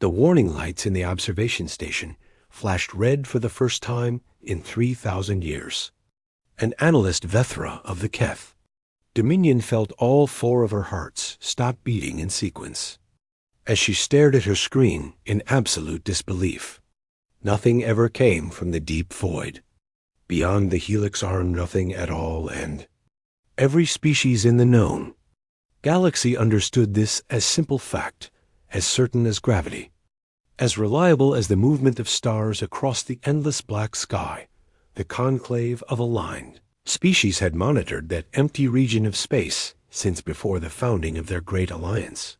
The warning lights in the observation station flashed red for the first time in 3,000 years. An analyst Vethra of the Keth. Dominion felt all four of her hearts stop beating in sequence as she stared at her screen in absolute disbelief. Nothing ever came from the deep void. Beyond the helix arm, nothing at all, and every species in the known galaxy understood this as simple fact, as certain as gravity, as reliable as the movement of stars across the endless black sky. The conclave of aligned species had monitored that empty region of space since before the founding of their great alliance.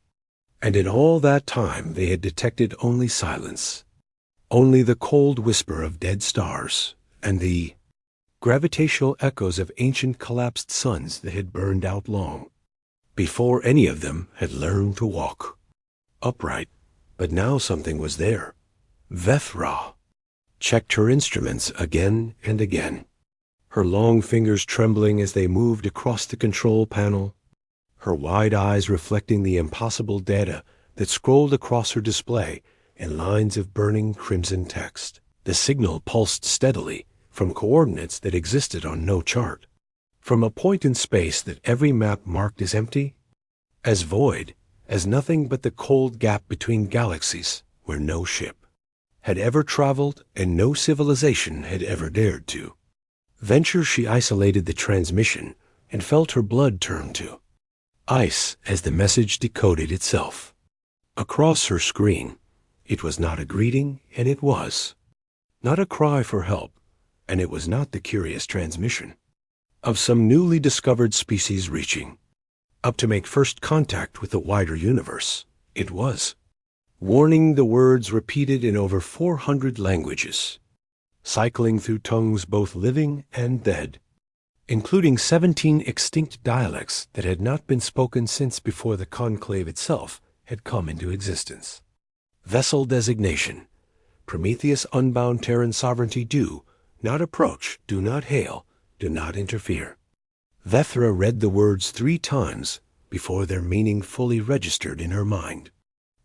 And in all that time they had detected only silence, only the cold whisper of dead stars, and the gravitational echoes of ancient collapsed suns that had burned out long before any of them had learned to walk upright. But now something was there. Vethra checked her instruments again and again, her long fingers trembling as they moved across the control panel, her wide eyes reflecting the impossible data that scrolled across her display in lines of burning crimson text. The signal pulsed steadily from coordinates that existed on no chart, from a point in space that every map marked as empty, as void, as nothing but the cold gap between galaxies where no ship had ever traveled and no civilization had ever dared to venture. She isolated the transmission and felt her blood turn to ice as the message decoded itself. Across her screen, it was not a greeting, and it was not a cry for help, and it was not the curious transmission of some newly discovered species reaching up to make first contact with the wider universe. It was warning, the words repeated in over 400 languages, cycling through tongues both living and dead, including 17 extinct dialects that had not been spoken since before the conclave itself had come into existence. Vessel designation: Prometheus unbound Terran sovereignty. Do not approach, do not hail, do not interfere. Vethra read the words 3 times before their meaning fully registered in her mind.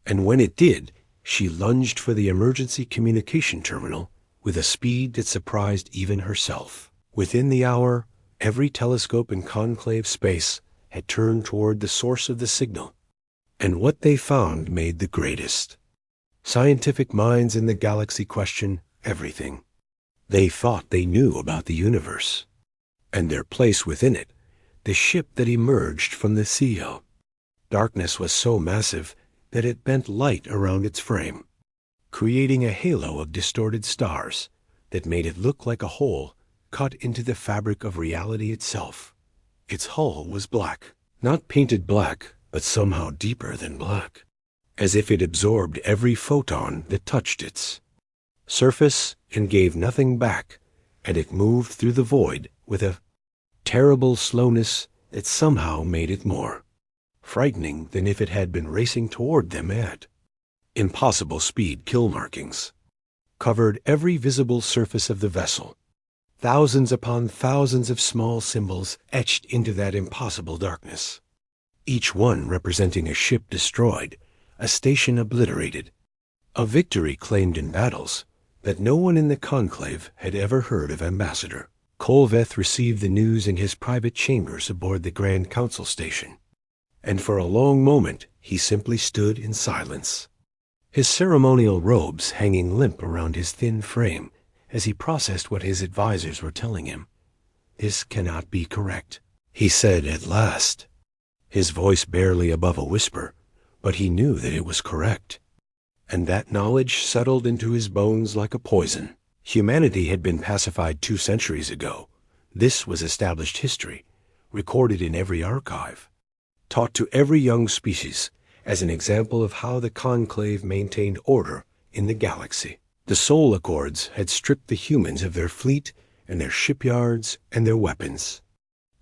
And when it did, she lunged for the emergency communication terminal with a speed that surprised even herself. Within the hour, every telescope in conclave space had turned toward the source of the signal, and what they found made the greatest scientific minds in the galaxy question everything. They thought they knew about the universe and their place within it, the ship that emerged from the seal. Darkness was so massive that it bent light around its frame, creating a halo of distorted stars that made it look like a hole cut into the fabric of reality itself. Its hull was black, not painted black, but somehow deeper than black, as if it absorbed every photon that touched its surface and gave nothing back, and it moved through the void with a terrible slowness that somehow made it more frightening than if it had been racing toward them at impossible speed. Kill markings covered every visible surface of the vessel, thousands upon thousands of small symbols etched into that impossible darkness, each one representing a ship destroyed, a station obliterated, a victory claimed in battles that no one in the conclave had ever heard of. Ambassador Kolveth received the news in his private chambers aboard the Grand Council station, and for a long moment he simply stood in silence, his ceremonial robes hanging limp around his thin frame as he processed what his advisors were telling him. "This cannot be correct," he said at last, his voice barely above a whisper, but he knew that it was correct, and that knowledge settled into his bones like a poison. Humanity had been pacified 2 centuries ago. This was established history, recorded in every archive, taught to every young species as an example of how the conclave maintained order in the galaxy. The Soul Accords had stripped the humans of their fleet and their shipyards and their weapons,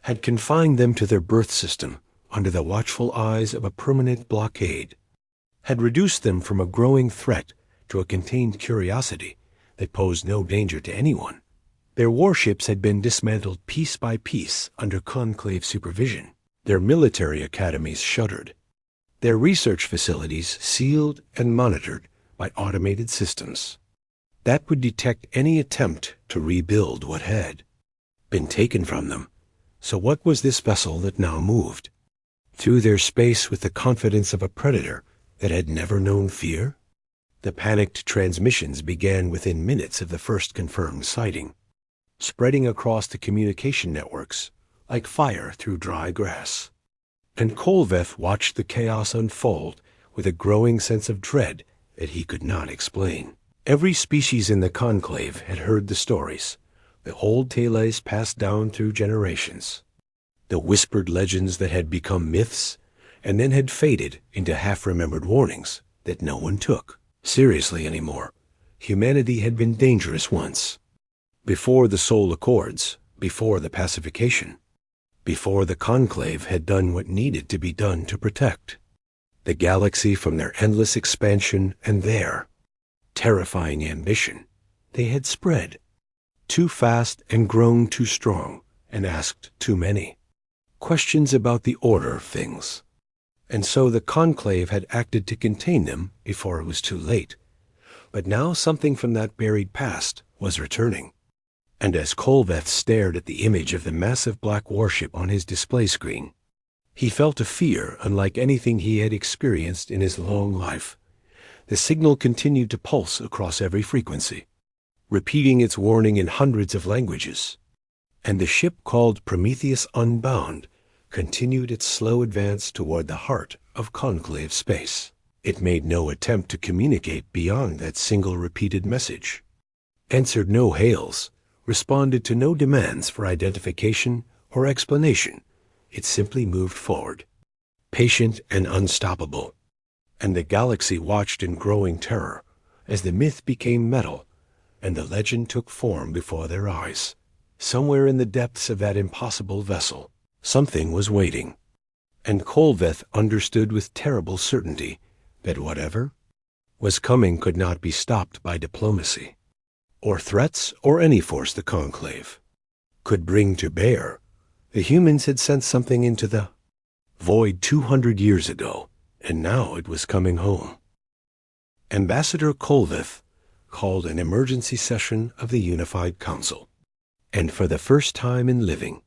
had confined them to their birth system under the watchful eyes of a permanent blockade, had reduced them from a growing threat to a contained curiosity that posed no danger to anyone. Their warships had been dismantled piece by piece under conclave supervision. Their military academies shuttered, their research facilities sealed and monitored by automated systems that would detect any attempt to rebuild what had been taken from them. So what was this vessel that now moved through their space with the confidence of a predator that had never known fear? The panicked transmissions began within minutes of the first confirmed sighting, spreading across the communication networks like fire through dry grass. And Kolveth watched the chaos unfold with a growing sense of dread that he could not explain. Every species in the conclave had heard the stories, the old tales passed down through generations, the whispered legends that had become myths and then had faded into half-remembered warnings that no one took seriously anymore. Humanity had been dangerous once. Before the Soul Accords, before the pacification, before the conclave had done what needed to be done to protect the galaxy from their endless expansion and their terrifying ambition, they had spread too fast and grown too strong and asked too many questions about the order of things. And so the conclave had acted to contain them before it was too late. But now something from that buried past was returning. And as Kolveth stared at the image of the massive black warship on his display screen, he felt a fear unlike anything he had experienced in his long life. The signal continued to pulse across every frequency, repeating its warning in hundreds of languages. And the ship called Prometheus Unbound continued its slow advance toward the heart of conclave space. It made no attempt to communicate beyond that single repeated message, answered no hails, responded to no demands for identification or explanation. It simply moved forward, patient and unstoppable. And the galaxy watched in growing terror as the myth became metal and the legend took form before their eyes. Somewhere in the depths of that impossible vessel, something was waiting. And Kolveth understood with terrible certainty that whatever was coming could not be stopped by diplomacy, or threats, or any force the conclave could bring to bear. The humans had sent something into the void 200 years ago, and now it was coming home. Ambassador Kolveth called an emergency session of the Unified Council, and for the first time in living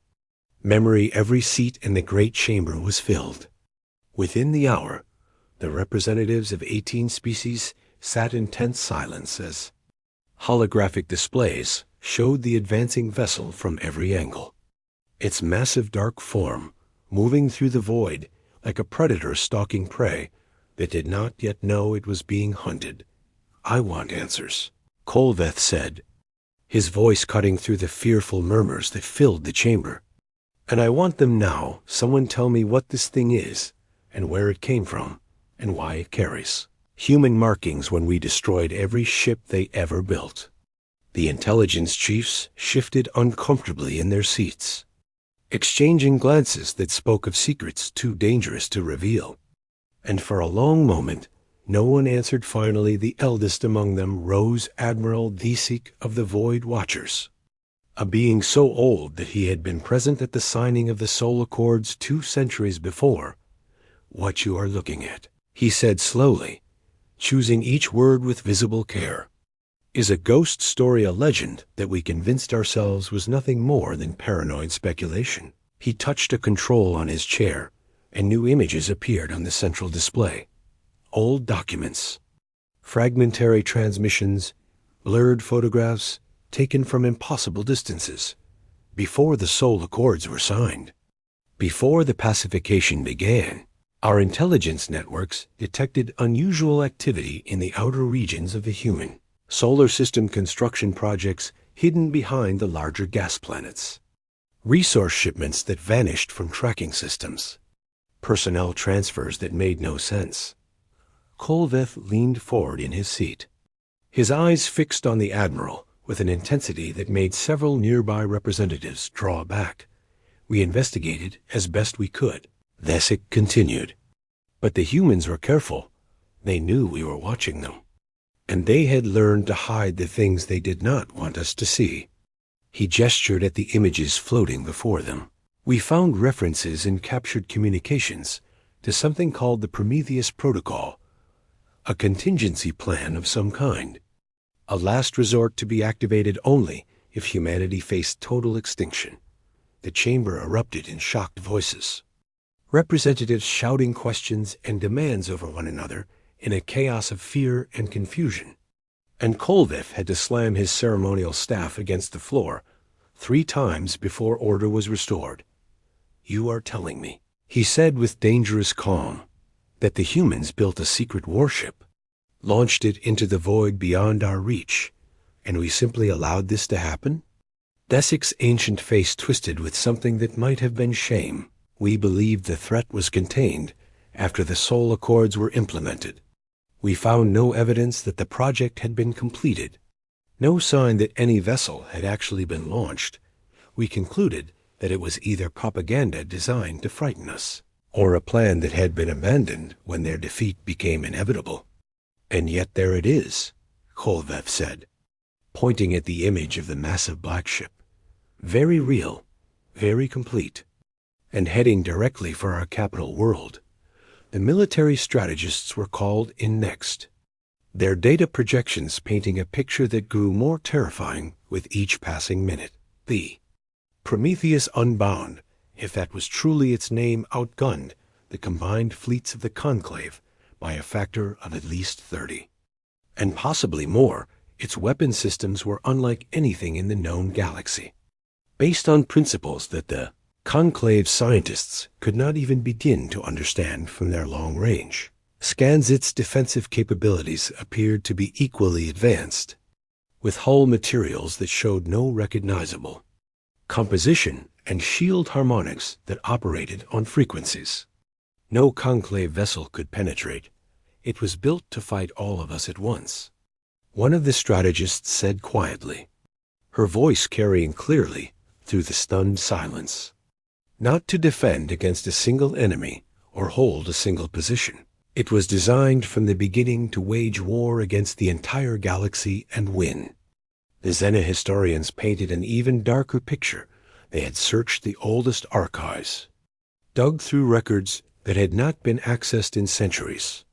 memory, every seat in the great chamber was filled. Within the hour, the representatives of 18 species sat in tense silence as holographic displays showed the advancing vessel from every angle, its massive dark form moving through the void like a predator stalking prey that did not yet know it was being hunted. "I want answers," Kolveth said, his voice cutting through the fearful murmurs that filled the chamber. "And I want them now. Someone tell me what this thing is, and where it came from, and why it carries human markings when we destroyed every ship they ever built." The intelligence chiefs shifted uncomfortably in their seats, exchanging glances that spoke of secrets too dangerous to reveal. And for a long moment, no one answered. Finally, the eldest among them rose, Admiral Dhesik of the Void Watchers, a being so old that he had been present at the signing of the Soul Accords 2 centuries before. "What you are looking at," he said slowly, choosing each word with visible care, "is a ghost story, a legend that we convinced ourselves was nothing more than paranoid speculation." He touched a control on his chair, and new images appeared on the central display. Old documents, fragmentary transmissions, blurred photographs taken from impossible distances, before the Soul Accords were signed. Before the pacification began, our intelligence networks detected unusual activity in the outer regions of the human solar system construction projects hidden behind the larger gas planets. Resource shipments that vanished from tracking systems. Personnel transfers that made no sense. Kolveth leaned forward in his seat, his eyes fixed on the Admiral with an intensity that made several nearby representatives draw back. "We investigated as best we could," Dhesik continued. "But the humans were careful. They knew we were watching them, and they had learned to hide the things they did not want us to see." He gestured at the images floating before them. "We found references in captured communications to something called the Prometheus Protocol, a contingency plan of some kind, a last resort to be activated only if humanity faced total extinction. The chamber erupted in shocked voices, representatives shouting questions and demands over one another in a chaos of fear and confusion. And Kolveth had to slam his ceremonial staff against the floor 3 times before order was restored. "You are telling me," he said with dangerous calm, "that the humans built a secret warship, launched it into the void beyond our reach, and we simply allowed this to happen?" Desik's ancient face twisted with something that might have been shame. "We believed the threat was contained after the Soul Accords were implemented. We found no evidence that the project had been completed, no sign that any vessel had actually been launched. We concluded that it was either propaganda designed to frighten us, or a plan that had been abandoned when their defeat became inevitable. And yet there it is," Kolveth said, pointing at the image of the massive black ship. "Very real, very complete, and heading directly for our capital world." The military strategists were called in next, their data projections painting a picture that grew more terrifying with each passing minute. The Prometheus Unbound, if that was truly its name, outgunned the combined fleets of the Conclave by a factor of at least 30. And possibly more. Its weapon systems were unlike anything in the known galaxy, based on principles that the Conclave scientists could not even begin to understand from their long range scans. Its defensive capabilities appeared to be equally advanced, with hull materials that showed no recognizable composition and shield harmonics that operated on frequencies no Conclave vessel could penetrate. It was built to fight all of us at once, one of the strategists said quietly, her voice carrying clearly through the stunned silence. Not to defend against a single enemy or hold a single position. It was designed from the beginning to wage war against the entire galaxy and win. The Xena historians painted an even darker picture. They had searched the oldest archives, dug through records that had not been accessed in centuries,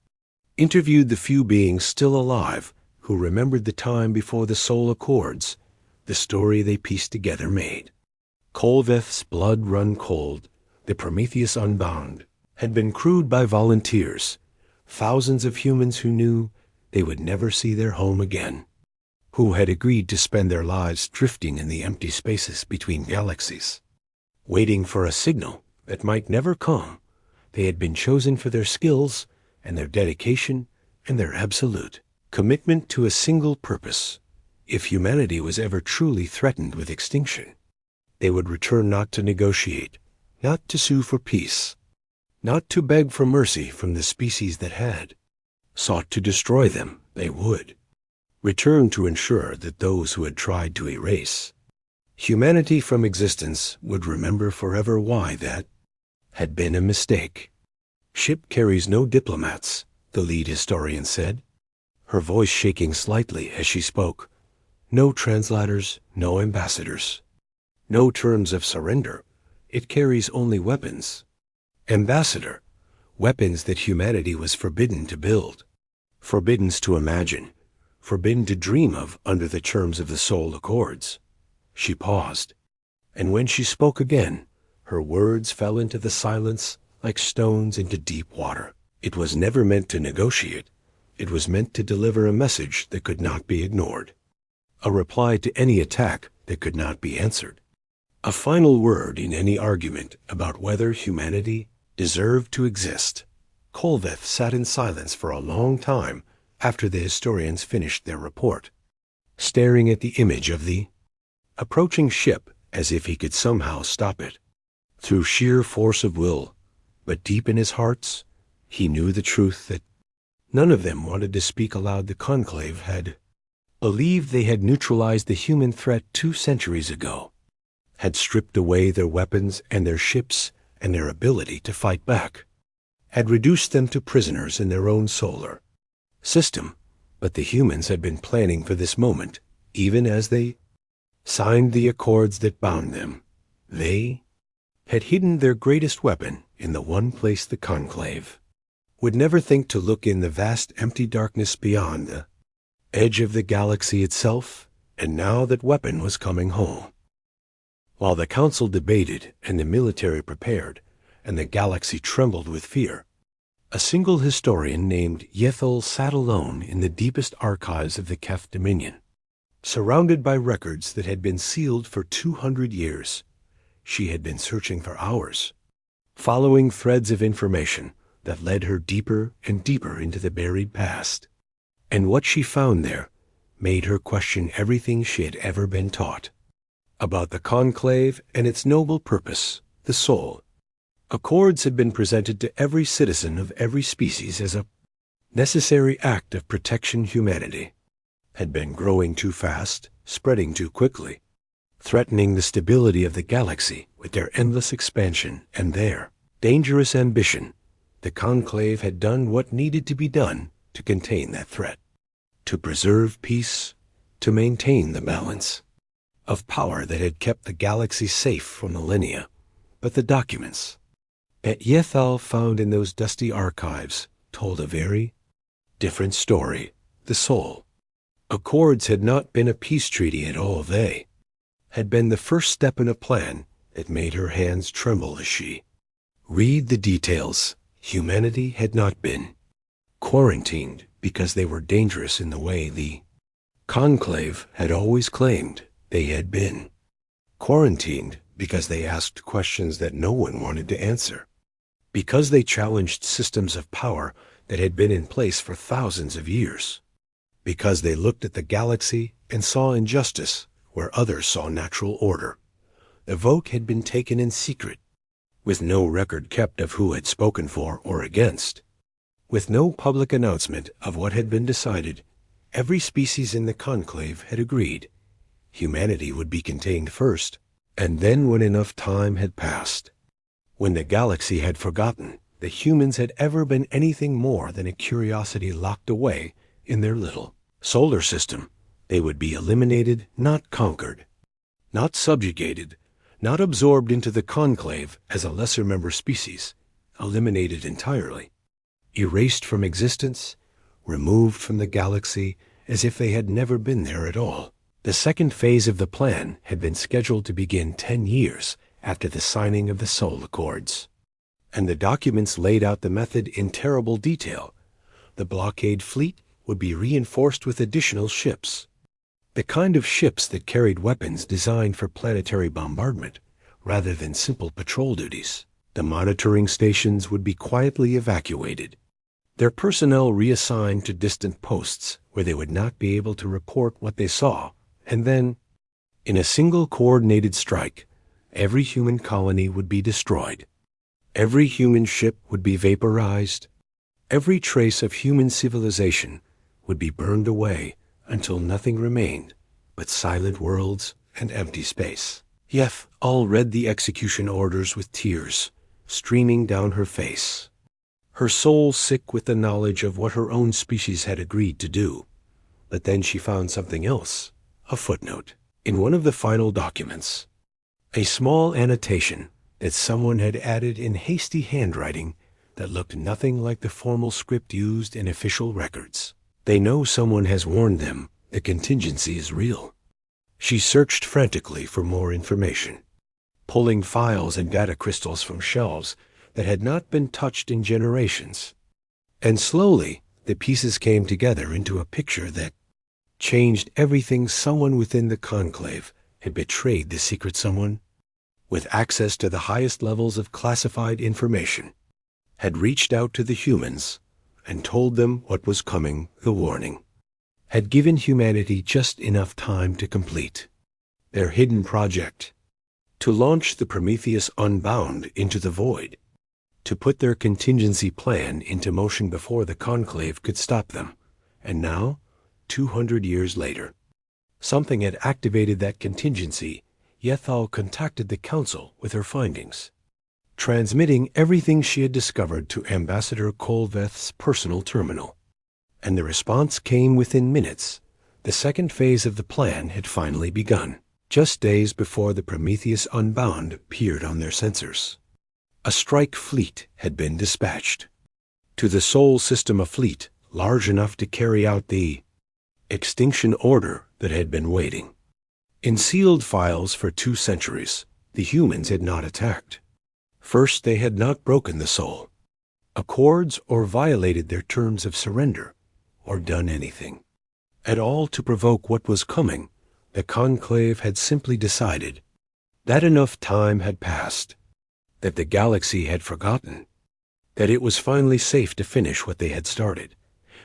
interviewed the few beings still alive who remembered the time before the Soul Accords. The story they pieced together made Kolveth's blood run cold. The Prometheus Unbound had been crewed by volunteers, thousands of humans who knew they would never see their home again, who had agreed to spend their lives drifting in the empty spaces between galaxies, waiting for a signal that might never come. They had been chosen for their skills and their dedication and their absolute commitment to a single purpose. If humanity was ever truly threatened with extinction, they would return not to negotiate, not to sue for peace, not to beg for mercy from the species that had sought to destroy them. They would return to ensure that those who had tried to erase humanity from existence would remember forever why that had been a mistake. "Ship carries no diplomats," the lead historian said, her voice shaking slightly as she spoke. "No translators, no ambassadors, no terms of surrender. It carries only weapons. Ambassador, weapons that humanity was forbidden to build, forbidden to imagine, forbidden to dream of under the terms of the Soul Accords." She paused, and when she spoke again, her words fell into the silence like stones into deep water. It was never meant to negotiate. It was meant to deliver a message that could not be ignored, a reply to any attack that could not be answered, a final word in any argument about whether humanity deserved to exist. Kolveth sat in silence for a long time after the historians finished their report, staring at the image of the approaching ship as if he could somehow stop it through sheer force of will. But deep in his hearts, he knew the truth that none of them wanted to speak aloud. The Conclave had believed they had neutralized the human threat 2 centuries ago, had stripped away their weapons and their ships and their ability to fight back, had reduced them to prisoners in their own solar system. But the humans had been planning for this moment, even as they signed the accords that bound them. They had hidden their greatest weapon in the one place the Conclave would never think to look in the vast empty darkness beyond the edge of the galaxy itself, and now that weapon was coming home. While the council debated and the military prepared, and the galaxy trembled with fear, a single historian named Yethel sat alone in the deepest archives of the Kef Dominion. Surrounded by records that had been sealed for 200 years, she had been searching for hours, following threads of information that led her deeper and deeper into the buried past. And what she found there made her question everything she had ever been taught about the conclave and its noble purpose, the soul. Accords had been presented to every citizen of every species as a necessary act of protection. Humanity had been growing too fast, spreading too quickly, threatening the stability of the galaxy with their endless expansion and their dangerous ambition. The conclave had done what needed to be done to contain that threat, to preserve peace, to maintain the balance of power that had kept the galaxy safe for millennia. But the documents that Yethal found in those dusty archives told a very different story. The soul Accords had not been a peace treaty at all. They had been the first step in a plan that made her hands tremble as she read the details. Humanity had not been quarantined because they were dangerous in the way the conclave had always claimed. They had been quarantined because they asked questions that no one wanted to answer, because they challenged systems of power that had been in place for thousands of years, because they looked at the galaxy and saw injustice where others saw natural order. The vote had been taken in secret, with no record kept of who had spoken for or against, with no public announcement of what had been decided. Every species in the conclave had agreed humanity would be contained first, and then when enough time had passed, when the galaxy had forgotten that humans had ever been anything more than a curiosity locked away in their little solar system, they would be eliminated, not conquered, not subjugated, not absorbed into the conclave as a lesser member species, eliminated entirely, erased from existence, removed from the galaxy as if they had never been there at all. The second phase of the plan had been scheduled to begin 10 years after the signing of the Soul Accords, and the documents laid out the method in terrible detail. The blockade fleet would be reinforced with additional ships, the kind of ships that carried weapons designed for planetary bombardment rather than simple patrol duties. The monitoring stations would be quietly evacuated, their personnel reassigned to distant posts where they would not be able to report what they saw. And then, in a single coordinated strike, every human colony would be destroyed. Every human ship would be vaporized. Every trace of human civilization would be burned away until nothing remained but silent worlds and empty space. Yeth-Al read the execution orders with tears streaming down her face, her soul sick with the knowledge of what her own species had agreed to do. But then she found something else. A footnote in one of the final documents, a small annotation that someone had added in hasty handwriting that looked nothing like the formal script used in official records. They know someone has warned them the contingency is real. She searched frantically for more information, pulling files and data crystals from shelves that had not been touched in generations. And slowly, the pieces came together into a picture that changed everything. Someone within the conclave had betrayed the secret someone, with access to the highest levels of classified information, had reached out to the humans and told them what was coming. The warning had given humanity just enough time to complete their hidden project, to launch the Prometheus Unbound into the void, to put their contingency plan into motion before the conclave could stop them. And now, 200 years later, something had activated that contingency. Yethal contacted the council with her findings, transmitting everything she had discovered to Ambassador Kolveth's personal terminal. And the response came within minutes. The second phase of the plan had finally begun, just days before the Prometheus Unbound appeared on their sensors. A strike fleet had been dispatched. To the Sol system a fleet large enough to carry out the extinction order that had been waiting. In sealed files for 2 centuries, the humans had not attacked. First, they had not broken the Sol accords or violated their terms of surrender, or done anything at all to provoke what was coming. The Conclave had simply decided that enough time had passed, that the galaxy had forgotten, that it was finally safe to finish what they had started.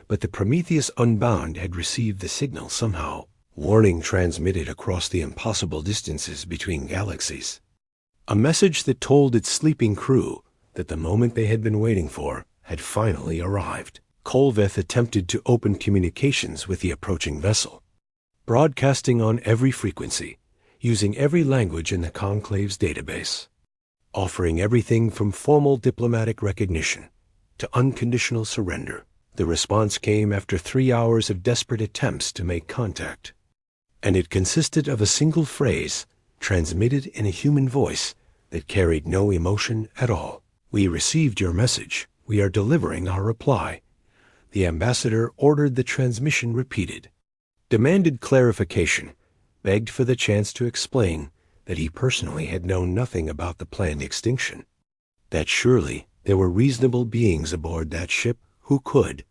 But the Prometheus Unbound had received the signal somehow, warning transmitted across the impossible distances between galaxies. A message that told its sleeping crew that the moment they had been waiting for had finally arrived. Kolveth attempted to open communications with the approaching vessel, broadcasting on every frequency, using every language in the Conclave's database, offering everything from formal diplomatic recognition to unconditional surrender. The response came after 3 hours of desperate attempts to make contact, and it consisted of a single phrase transmitted in a human voice that carried no emotion at all. "We received your message. We are delivering our reply." The ambassador ordered the transmission repeated, demanded clarification, begged for the chance to explain that he personally had known nothing about the planned extinction, that surely there were reasonable beings aboard that ship who could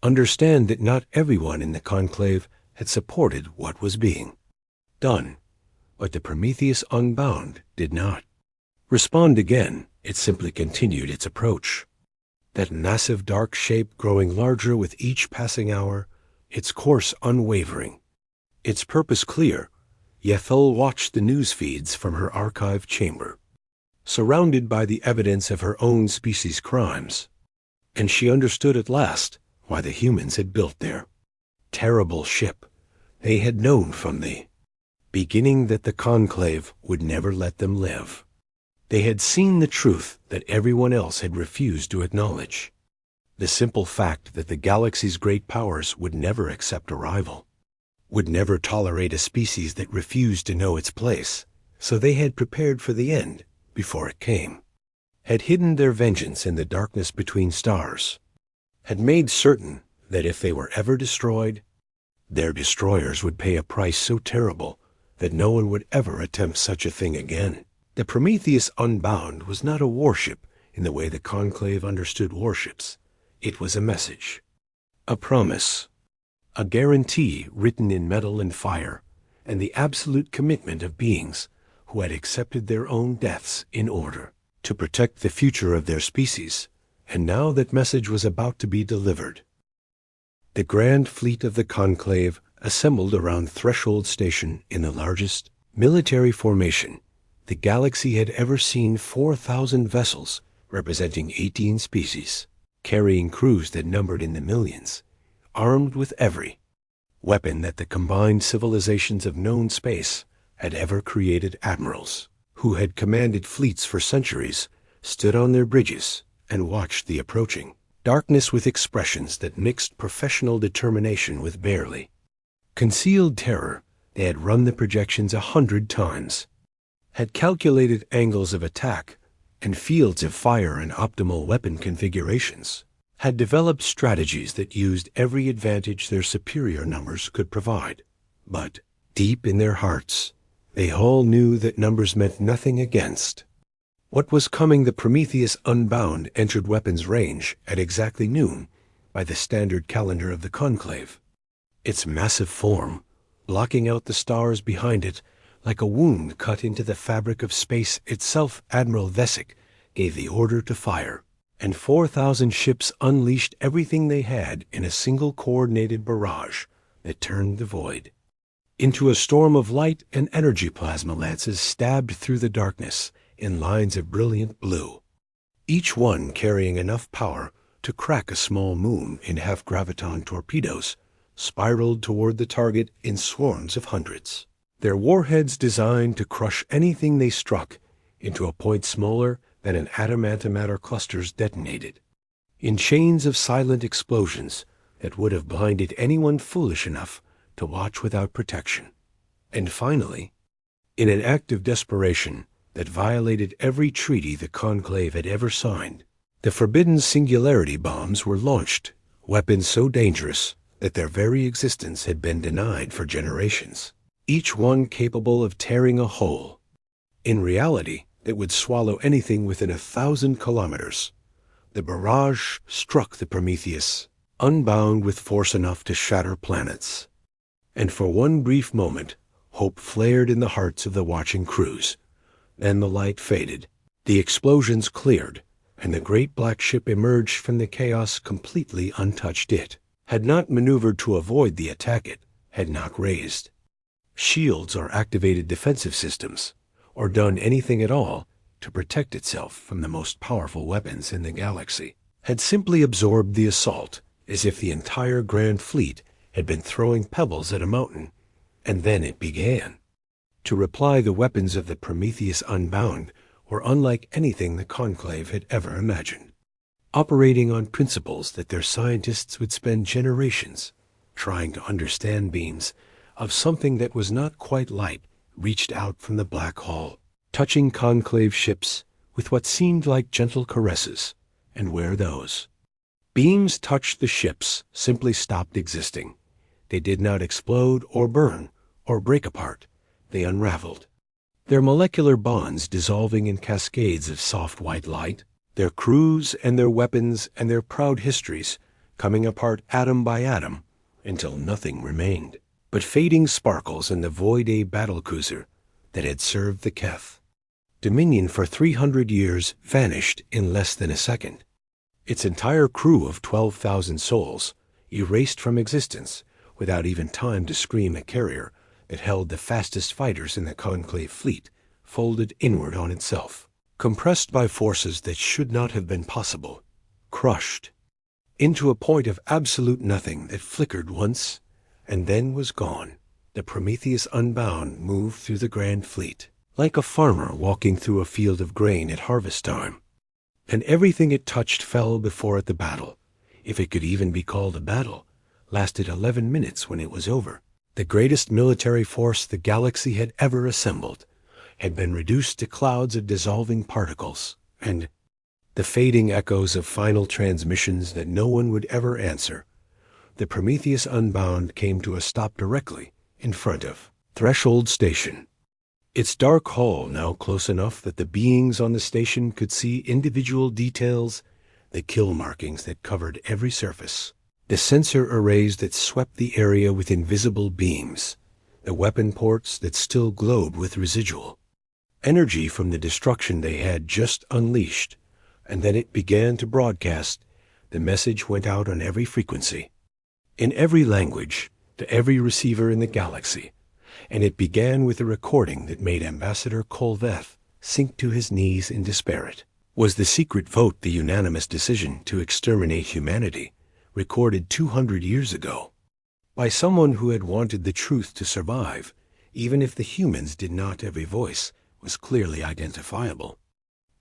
understand that not everyone in the Conclave had supported what was being done. But the Prometheus Unbound did not respond again. It simply continued its approach, that massive dark shape growing larger with each passing hour, its course unwavering, its purpose clear. Yethel watched the news feeds from her archive chamber, surrounded by the evidence of her own species' crimes, and she understood at last why the humans had built their terrible ship. They had known from the beginning that the Conclave would never let them live. They had seen the truth that everyone else had refused to acknowledge, the simple fact that the galaxy's great powers would never accept a rival, would never tolerate a species that refused to know its place. So they had prepared for the end before it came, had hidden their vengeance in the darkness between stars, had made certain that if they were ever destroyed, their destroyers would pay a price so terrible that no one would ever attempt such a thing again. The Prometheus Unbound was not a warship in the way the Conclave understood warships. It was a message, a promise, a guarantee written in metal and fire, and the absolute commitment of beings who had accepted their own deaths in order to protect the future of their species. And now that message was about to be delivered. The grand fleet of the Conclave assembled around Threshold Station in the largest military formation the galaxy had ever seen. 4,000 vessels representing 18 species, carrying crews that numbered in the millions, armed with every weapon that the combined civilizations of known space had ever created. Admirals who had commanded fleets for centuries stood on their bridges and watched the approaching darkness with expressions that mixed professional determination with barely concealed terror. They had run the projections 100 times, had calculated angles of attack and fields of fire and optimal weapon configurations, had developed strategies that used every advantage their superior numbers could provide. But deep in their hearts, they all knew that numbers meant nothing against what was coming. The Prometheus Unbound entered weapons range at exactly noon by the standard calendar of the Conclave, its massive form blocking out the stars behind it like a wound cut into the fabric of space itself. Admiral Vesic gave the order to fire, and 4,000 ships unleashed everything they had in a single coordinated barrage that turned the void into a storm of light, and energy plasma lances stabbed through the darkness in lines of brilliant blue, each one carrying enough power to crack a small moon. In half-graviton torpedoes spiraled toward the target in swarms of hundreds, their warheads designed to crush anything they struck into a point smaller than an atom. Antimatter clusters detonated in chains of silent explosions that would have blinded anyone foolish enough to watch without protection. And finally, in an act of desperation that violated every treaty the Conclave had ever signed, The forbidden singularity bombs were launched, weapons so dangerous that their very existence had been denied for generations, each one capable of tearing a hole, in reality, that would swallow anything within 1,000 kilometers. The barrage struck the Prometheus, unbound with force enough to shatter planets. And for one brief moment, hope flared in the hearts of the watching crews. Then the light faded, the explosions cleared, and the great black ship emerged from the chaos completely untouched. It had not maneuvered to avoid the attack, it had not raised shields or activated defensive systems, or done anything at all to protect itself from the most powerful weapons in the galaxy. Had simply absorbed the assault, as if the entire Grand Fleet had been throwing pebbles at a mountain. And then it began. To reply, the weapons of the Prometheus Unbound were unlike anything the Conclave had ever imagined, operating on principles that their scientists would spend generations trying to understand. Beams of something that was not quite light reached out from the black hull, touching Conclave ships with what seemed like gentle caresses, and where those beams touched the ships, simply stopped existing. They did not explode or burn or break apart. They unraveled, their molecular bonds dissolving in cascades of soft white light, their crews and their weapons and their proud histories coming apart atom by atom until nothing remained but fading sparkles in the Void-A battlecruiser that had served the Keth. Dominion for 300 years vanished in less than a second. Its entire crew of 12,000 souls erased from existence without even time to scream. A carrier that held the fastest fighters in the Conclave fleet folded inward on itself, compressed by forces that should not have been possible, crushed into a point of absolute nothing that flickered once and then was gone. The Prometheus Unbound moved through the Grand Fleet like a farmer walking through a field of grain at harvest time, and everything it touched fell before it. The battle, if it could even be called a battle, lasted 11 minutes when it was over. The greatest military force the galaxy had ever assembled had been reduced to clouds of dissolving particles, and the fading echoes of final transmissions that no one would ever answer. The Prometheus Unbound came to a stop directly in front of Threshold Station, its dark hull now close enough that the beings on the station could see individual details, the kill markings that covered every surface, the sensor arrays that swept the area with invisible beams, the weapon ports that still glowed with residual energy from the destruction they had just unleashed. And then it began to broadcast. The message went out on every frequency, in every language, to every receiver in the galaxy, and it began with a recording that made Ambassador Kolveth sink to his knees in despair. It was the secret vote, the unanimous decision to exterminate humanity, recorded 200 years ago, by someone who had wanted the truth to survive, even if the humans did not. Every voice was clearly identifiable,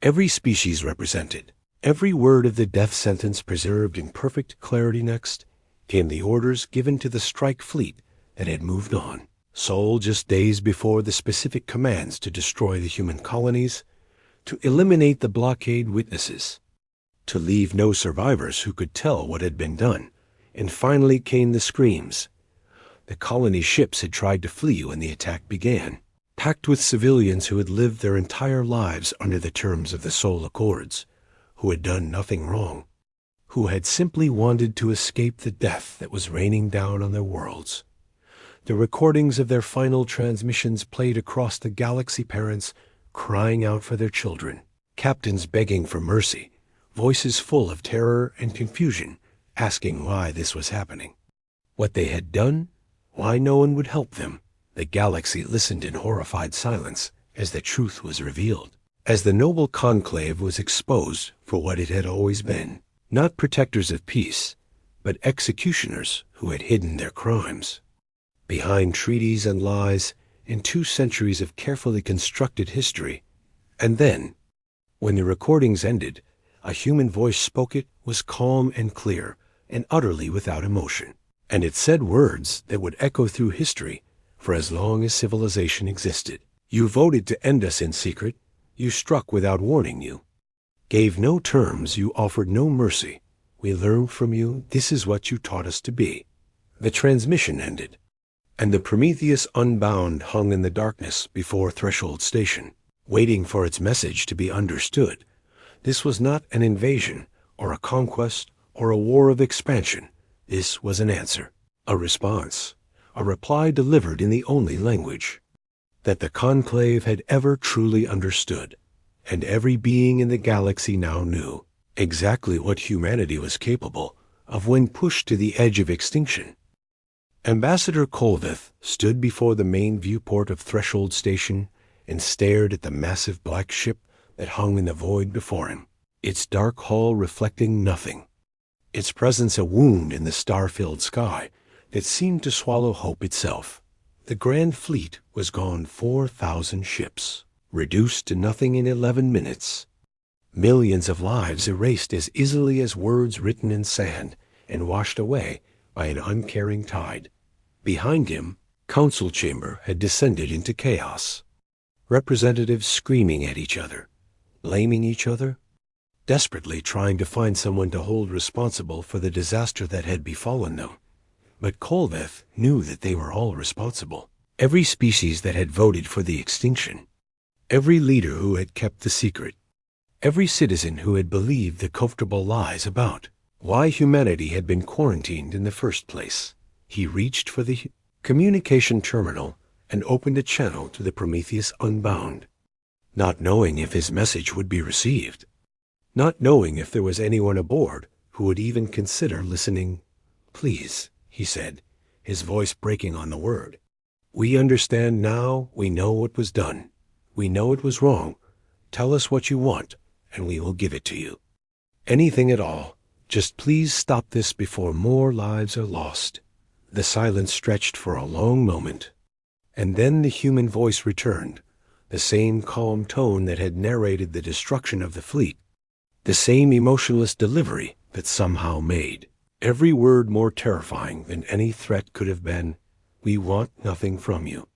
every species represented, every word of the death sentence preserved in perfect clarity. Next came the orders given to the strike fleet that had moved on, Sol just days before the specific commands to destroy the human colonies, to eliminate the blockade witnesses, to leave no survivors who could tell what had been done. And finally came the screams. The colony ships had tried to flee when the attack began, packed with civilians who had lived their entire lives under the terms of the Sol Accords, who had done nothing wrong, who had simply wanted to escape the death that was raining down on their worlds. The recordings of their final transmissions played across the galaxy, parents crying out for their children, captains begging for mercy, voices full of terror and confusion, asking why this was happening, what they had done, why no one would help them. The galaxy listened in horrified silence as the truth was revealed, as the noble conclave was exposed for what it had always been, not protectors of peace, but executioners who had hidden their crimes behind treaties and lies in 2 centuries of carefully constructed history. And then, when the recordings ended, a human voice spoke. It was calm and clear and utterly without emotion, and it said words that would echo through history for as long as civilization existed. You voted to end us in secret. You struck without warning you. Gave no terms, you offered no mercy. We learned from you, this is what you taught us to be. The transmission ended, and the Prometheus Unbound hung in the darkness before Threshold Station, waiting for its message to be understood. This was not an invasion, or a conquest, or a war of expansion. This was an answer, a response, a reply delivered in the only language that the Conclave had ever truly understood, and every being in the galaxy now knew exactly what humanity was capable of when pushed to the edge of extinction. Ambassador Kolveth stood before the main viewport of Threshold Station and stared at the massive black ship that hung in the void before him, its dark hull reflecting nothing, its presence a wound in the star-filled sky that seemed to swallow hope itself. The Grand Fleet was gone 4,000 ships, reduced to nothing in 11 minutes. Millions of lives erased as easily as words written in sand and washed away by an uncaring tide. Behind him, Council Chamber had descended into chaos. Representatives screaming at each other, blaming each other, desperately trying to find someone to hold responsible for the disaster that had befallen them. But Kolveth knew that they were all responsible. Every species that had voted for the extinction, every leader who had kept the secret, every citizen who had believed the comfortable lies about why humanity had been quarantined in the first place. He reached for the communication terminal and opened a channel to the Prometheus Unbound, not knowing if his message would be received, not knowing if there was anyone aboard who would even consider listening. "Please," he said, his voice breaking on the word. "We understand now. We know what was done. We know it was wrong. Tell us what you want, and we will give it to you. Anything at all. Just please stop this before more lives are lost." The silence stretched for a long moment, and then the human voice returned, the same calm tone that had narrated the destruction of the fleet, the same emotionless delivery that somehow made every word more terrifying than any threat could have been. "We want nothing from you.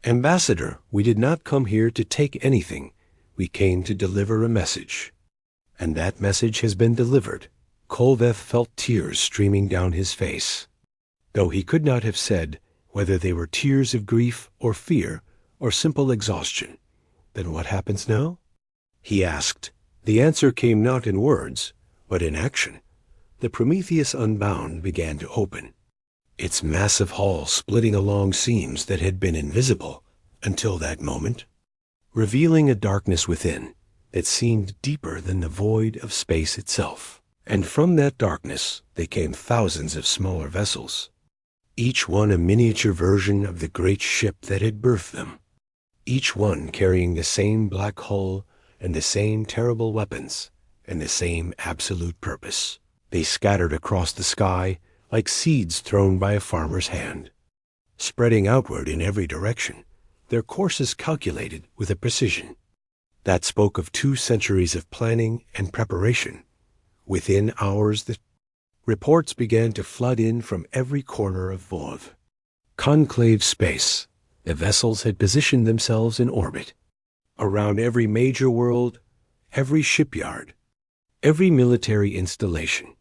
Ambassador, we did not come here to take anything. We came to deliver a message. And that message has been delivered." Kolveth felt tears streaming down his face, though he could not have said whether they were tears of grief or fear or simple exhaustion. "Then what happens now?" he asked. The answer came not in words, but in action. The Prometheus Unbound began to open, its massive hull splitting along seams that had been invisible until that moment, revealing a darkness within that seemed deeper than the void of space itself. And from that darkness they came thousands of smaller vessels, each one a miniature version of the great ship that had birthed them, each one carrying the same black hull and the same terrible weapons and the same absolute purpose. They scattered across the sky like seeds thrown by a farmer's hand, spreading outward in every direction, their courses calculated with a precision that spoke of 2 centuries of planning and preparation. Within hours, the reports began to flood in from every corner of Vov. Conclave space, the vessels had positioned themselves in orbit, around every major world, every shipyard, every military installation,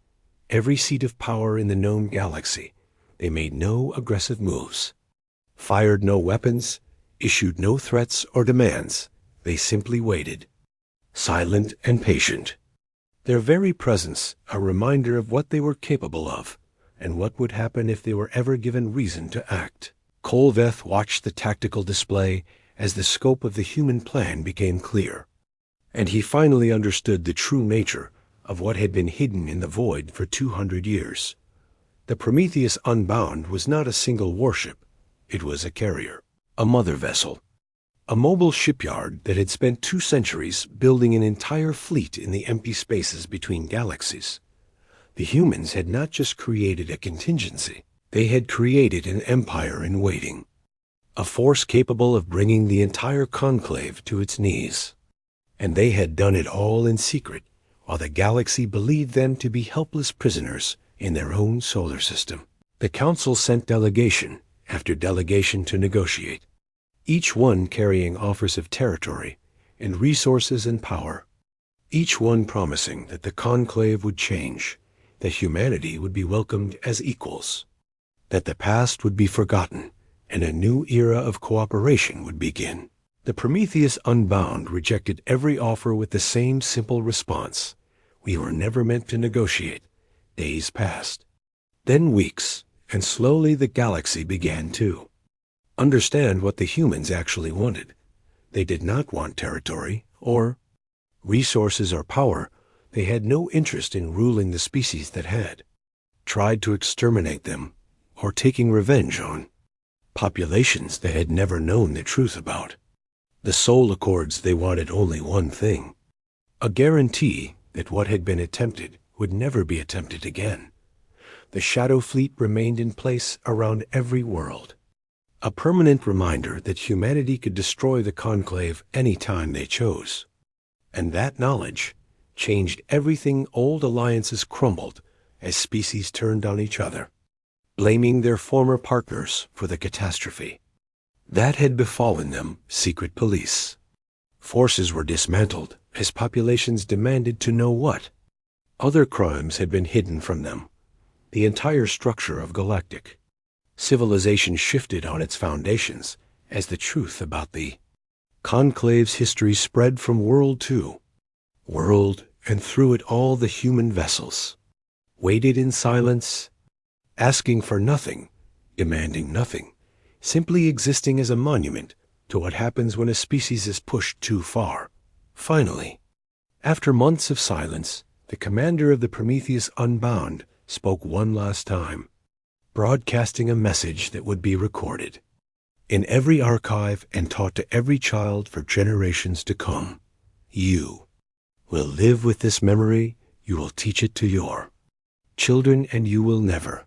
every seat of power in the known galaxy. They made no aggressive moves, fired no weapons, issued no threats or demands. They simply waited, silent and patient, their very presence a reminder of what they were capable of and what would happen if they were ever given reason to act. Kolveth watched the tactical display as the scope of the human plan became clear, and he finally understood the true nature of what had been hidden in the void for 200 years. The Prometheus Unbound was not a single warship. It was a carrier, a mother vessel, a mobile shipyard that had spent 2 centuries building an entire fleet in the empty spaces between galaxies. The humans had not just created a contingency, they had created an empire in waiting, a force capable of bringing the entire conclave to its knees. And they had done it all in secret, while the galaxy believed them to be helpless prisoners in their own solar system. The Council sent delegation after delegation to negotiate, each one carrying offers of territory and resources and power. each one promising that the conclave would change, that humanity would be welcomed as equals, that the past would be forgotten, and a new era of cooperation would begin. The Prometheus Unbound rejected every offer with the same simple response: "We were never meant to negotiate." Days passed, then weeks, and slowly the galaxy began to understand what the humans actually wanted. They did not want territory, or resources or power. They had no interest in ruling the species that had tried to exterminate them, or taking revenge on populations they had never known the truth about. The Soul Accords, they wanted only one thing: a guarantee that what had been attempted would never be attempted again. The Shadow Fleet remained in place around every world, a permanent reminder that humanity could destroy the conclave any time they chose. And that knowledge changed everything. Old alliances crumbled as species turned on each other, blaming their former partners for the catastrophe that had befallen them. Secret police forces were dismantled as populations demanded to know what other crimes had been hidden from them. The entire structure of galactic civilization shifted on its foundations as the truth about the conclave's history spread from world to world, and through it all the human vessels waited in silence, asking for nothing, demanding nothing, simply existing as a monument to what happens when a species is pushed too far. Finally, after months of silence, the commander of the Prometheus Unbound spoke one last time, broadcasting a message that would be recorded in every archive and taught to every child for generations to come. You will live with this memory. You will teach it to your children, and you will never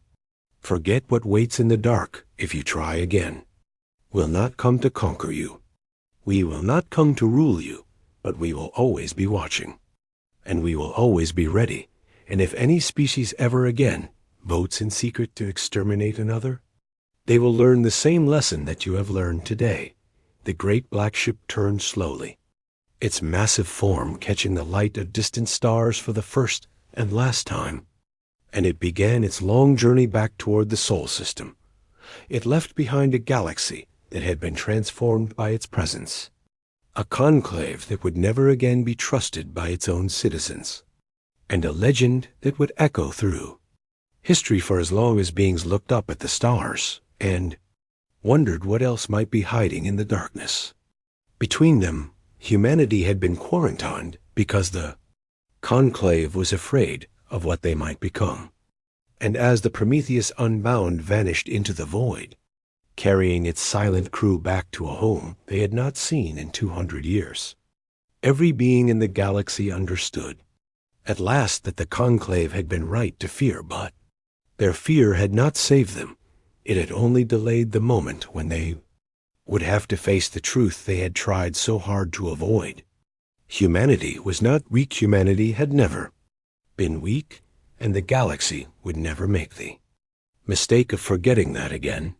forget what waits in the dark if you try again. We'll not come to conquer you. We will not come to rule you, but we will always be watching, and we will always be ready. And if any species ever again votes in secret to exterminate another, they will learn the same lesson that you have learned today. The great black ship turned slowly, its massive form catching the light of distant stars for the first and last time, and it began its long journey back toward the Sol system. It left behind a galaxy that had been transformed by its presence, a conclave that would never again be trusted by its own citizens, and a legend that would echo through history for as long as beings looked up at the stars and wondered what else might be hiding in the darkness. Between them, humanity had been quarantined because the conclave was afraid of what they might become. And as the Prometheus Unbound vanished into the void, carrying its silent crew back to a home they had not seen in 200 years, every being in the galaxy understood at last that the conclave had been right to fear, but their fear had not saved them. It had only delayed the moment when they would have to face the truth they had tried so hard to avoid. Humanity was not weak. Humanity had never been weak, and the galaxy would never make the mistake of forgetting that again.